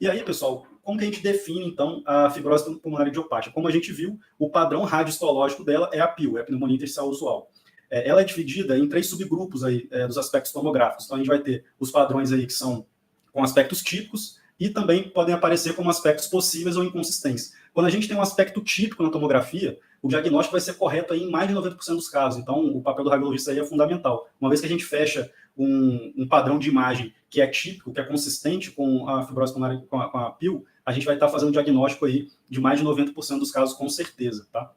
E aí, pessoal, como que a gente define, então, a fibrose pulmonar idiopática? Como a gente viu, o padrão radiohistológico dela é a PIL, é a pneumonia intersticial usual. Ela é dividida em 3 subgrupos aí, dos aspectos tomográficos. Então, a gente vai ter os padrões aí que são com aspectos típicos e também podem aparecer como aspectos possíveis ou inconsistentes. Quando a gente tem um aspecto típico na tomografia, o diagnóstico vai ser correto aí em mais de 90% dos casos. Então, o papel do radiologista aí é fundamental. Uma vez que a gente fecha um padrão de imagem que é típico, que é consistente com a fibrose pulmonar, com a PIL, a gente vai estar fazendo diagnóstico aí de mais de 90% dos casos, com certeza, tá?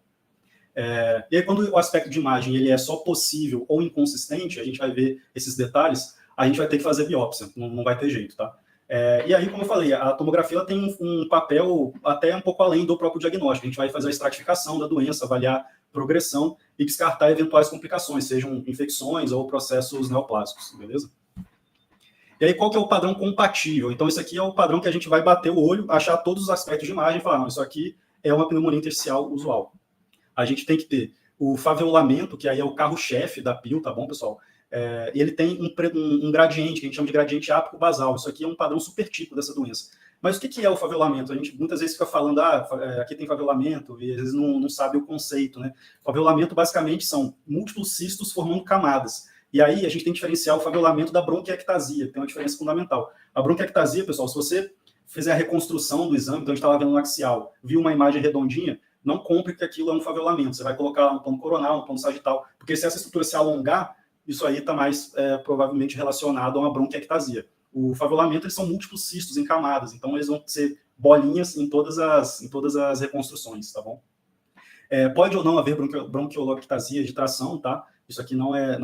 E aí, quando o aspecto de imagem ele é só possível ou inconsistente, a gente vai ver esses detalhes, a gente vai ter que fazer biópsia, não vai ter jeito, tá? E aí, como eu falei, a tomografia ela tem um papel até um pouco além do próprio diagnóstico. A gente vai fazer a estratificação da doença, avaliar progressão e descartar eventuais complicações, sejam infecções ou processos neoplásicos, beleza? E aí, qual que é o padrão compatível? Então, esse aqui é o padrão que a gente vai bater o olho, achar todos os aspectos de imagem e falar, não, isso aqui é uma pneumonia intersticial usual. A gente tem que ter o faveolamento, que aí é o carro-chefe da PIL, tá bom, pessoal? Ele tem um gradiente, que a gente chama de gradiente ápico-basal. Isso aqui é um padrão super típico dessa doença. Mas o que é o faveolamento? A gente muitas vezes fica falando, aqui tem faveolamento, e às vezes não sabe o conceito, né? Faveolamento, basicamente, são múltiplos cistos formando camadas. E aí a gente tem que diferenciar o faveolamento da bronquiectasia, que tem uma diferença fundamental. A bronquiectasia, pessoal, se você fizer a reconstrução do exame, então a gente estava vendo no axial, viu uma imagem redondinha, não compre que aquilo é um faveolamento. Você vai colocar no plano coronal, no plano sagital, porque se essa estrutura se alongar, isso aí está mais provavelmente relacionado a uma bronquiectasia. O faveolamento, eles são múltiplos cistos em camadas, então eles vão ser bolinhas em todas as reconstruções, tá bom? Pode ou não haver bronquioloctasia de tração, tá? Isso aqui não é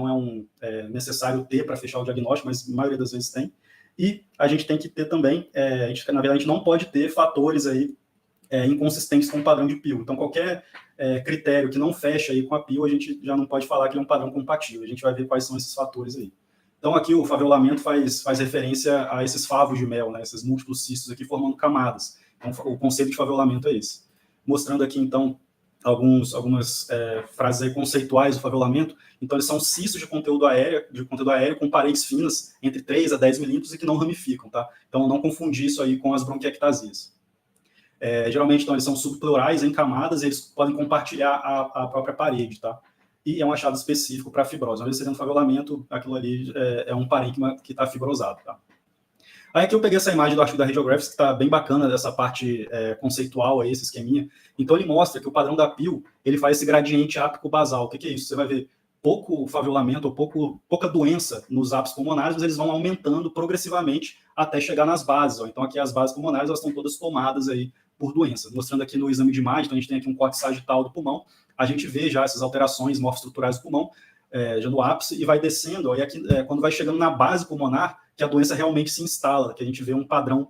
necessário ter para fechar o diagnóstico, mas a maioria das vezes tem. E a gente tem que ter também, na verdade, a gente não pode ter fatores aí inconsistentes com o padrão de PIL. Então, qualquer critério que não fecha aí com a PIL, a gente já não pode falar que é um padrão compatível. A gente vai ver quais são esses fatores aí. Então, aqui o faveolamento faz referência a esses favos de mel, né, esses múltiplos cistos aqui formando camadas. Então, o conceito de faveolamento é esse. Mostrando aqui, então, algumas frases aí conceituais do faveolamento. Então, eles são cistos de conteúdo aéreo com paredes finas entre 3 a 10 milímetros e que não ramificam, tá? Então, não confundir isso aí com as bronquiectasias. Geralmente, então, eles são subpleurais em camadas e eles podem compartilhar a própria parede, tá? E é um achado específico para fibrose. Uma vez sendo um faveolamento, aquilo ali é um parênquima que está fibrosado, tá? Aí aqui eu peguei essa imagem do artigo da Radiographics, que está bem bacana dessa parte conceitual aí, esse esqueminha. Então ele mostra que o padrão da PIL, ele faz esse gradiente ápico-basal. O que é isso? Você vai ver pouco faveolamento ou pouca doença nos ápices pulmonares, mas eles vão aumentando progressivamente até chegar nas bases. Ó. Então aqui as bases pulmonares, elas estão todas tomadas aí por doença. Mostrando aqui no exame de imagem, então a gente tem aqui um corte sagital do pulmão, a gente vê já essas alterações morfoestruturais do pulmão, já no ápice, e vai descendo, ó, e aqui, quando vai chegando na base pulmonar, que a doença realmente se instala, que a gente vê um padrão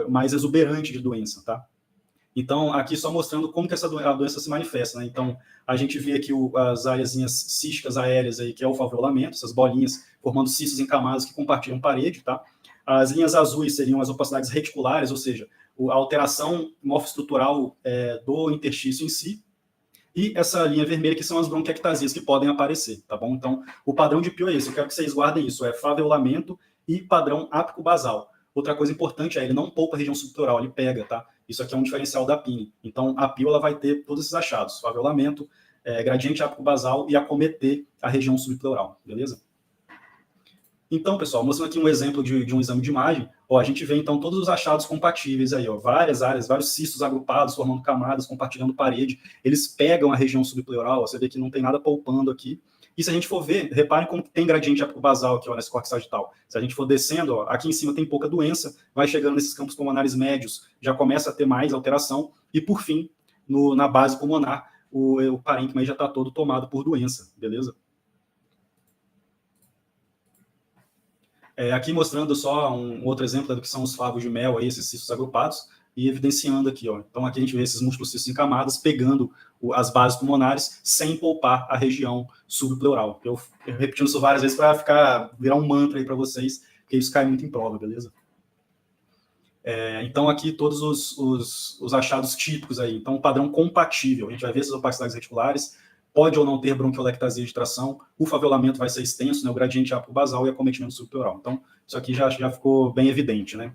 mais exuberante de doença, tá? Então, aqui só mostrando como que a doença se manifesta, né? Então, a gente vê aqui as áreazinhas císticas aéreas aí, que é o faveolamento, essas bolinhas formando cistos em camadas que compartilham parede, tá? As linhas azuis seriam as opacidades reticulares, ou seja, a alteração morfoestrutural do interstício em si, e essa linha vermelha que são as bronquiectasias que podem aparecer, tá bom? Então, o padrão de PIL é esse, eu quero que vocês guardem isso, faveolamento e padrão ápico-basal. Outra coisa importante ele não poupa a região subpleural, ele pega, tá? Isso aqui é um diferencial da PIN. Então, a PIL ela vai ter todos esses achados, faveolamento, gradiente ápico-basal e acometer a região subpleural, beleza? Então, pessoal, mostrando aqui um exemplo de um exame de imagem, a gente vê, então, todos os achados compatíveis aí, várias áreas, vários cistos agrupados, formando camadas, compartilhando parede, eles pegam a região subpleural, você vê que não tem nada poupando aqui, e se a gente for ver, reparem como tem gradiente ápico-basal aqui, nesse corte sagital. Se a gente for descendo, aqui em cima tem pouca doença, vai chegando nesses campos pulmonares médios, já começa a ter mais alteração, e por fim, na base pulmonar, o parênquima já está todo tomado por doença, beleza? Aqui mostrando só um outro exemplo do que são os favos de mel, aí, esses cistos agrupados, e evidenciando aqui. Então aqui a gente vê esses múltiplos cistos em camadas pegando as bases pulmonares sem poupar a região subpleural. Eu repetindo isso várias vezes para virar um mantra aí para vocês, porque isso cai muito em prova, beleza? Então aqui todos os achados típicos aí. Então o padrão compatível, a gente vai ver essas opacidades reticulares, pode ou não ter bronquiolectasia de tração, o faveolamento vai ser extenso, né, o gradiente ápico-basal e acometimento subpleural. Então, isso aqui já ficou bem evidente, né?